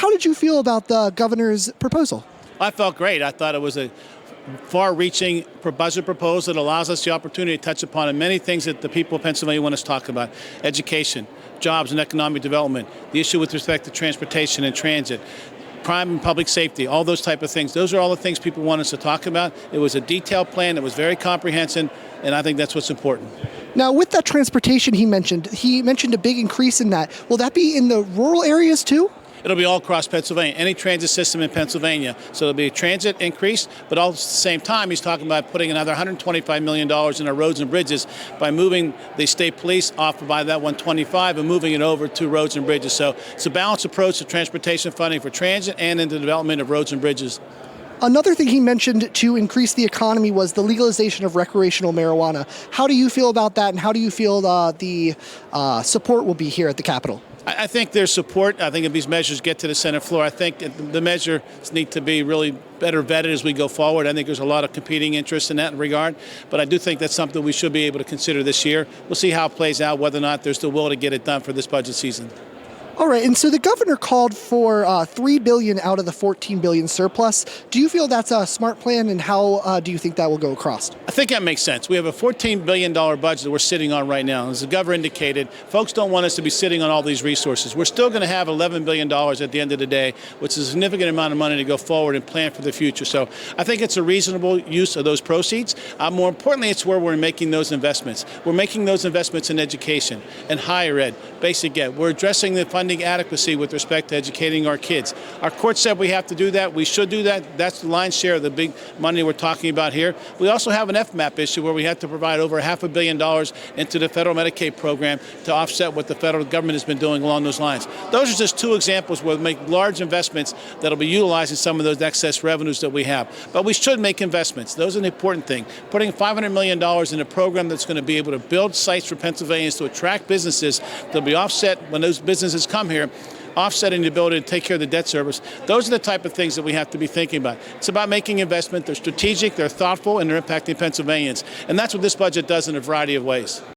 How did you feel about the governor's proposal? I felt great. I thought it was a far-reaching budget proposal that allows us the opportunity to touch upon many things that the people of Pennsylvania want us to talk about: education, jobs and economic development, the issue with respect to transportation and transit, crime and public safety, all those type of things. Those are all the things people want us to talk about. It was a detailed plan. It was very comprehensive, and I think that's what's important. Now, with that transportation he mentioned a big increase in that. Will that be in the rural areas too? It'll be all across Pennsylvania, any transit system in Pennsylvania. So there'll be a transit increase, but all at the same time, he's talking about putting another $125 million in our roads and bridges by moving the state police off by that 125 and moving it over to roads and bridges. So it's a balanced approach to transportation funding for transit and in the development of roads and bridges. Another thing he mentioned to increase the economy was the legalization of recreational marijuana. How do you feel about that, and how do you feel the support will be here at the Capitol? I think there's support. I think if these measures get to the Senate floor, I think the measures need to be really better vetted as we go forward. I think there's a lot of competing interests in that regard, but I do think that's something we should be able to consider this year. We'll see how it plays out, whether or not there's the will to get it done for this budget season. All right, and so the governor called for $3 billion out of the $14 billion surplus. Do you feel that's a smart plan, and how do you think that will go across? I think that makes sense. We have a $14 billion budget that we're sitting on right now. As the governor indicated, folks don't want us to be sitting on all these resources. We're still going to have $11 billion at the end of the day, which is a significant amount of money to go forward and plan for the future. So I think it's a reasonable use of those proceeds. More importantly, it's where we're making those investments. We're making those investments in education and higher ed, basic ed. We're addressing the funding adequacy with respect to educating our kids. Our court said we have to do that. We should do that. That's the lion's share of the big money we're talking about here. We also have an FMAP issue where we have to provide over $500 million into the federal Medicaid program to offset what the federal government has been doing along those lines. Those are just two examples where we make large investments that'll be utilizing some of those excess revenues that we have. But we should make investments. Those are an important thing. Putting $500 million in a program that's going to be able to build sites for Pennsylvanians to attract businesses that'll be offset when those businesses come here, offsetting the ability to take care of the debt service. Those are the type of things that we have to be thinking about. It's about making investment. They're strategic, they're thoughtful, and they're impacting Pennsylvanians. And that's what this budget does in a variety of ways.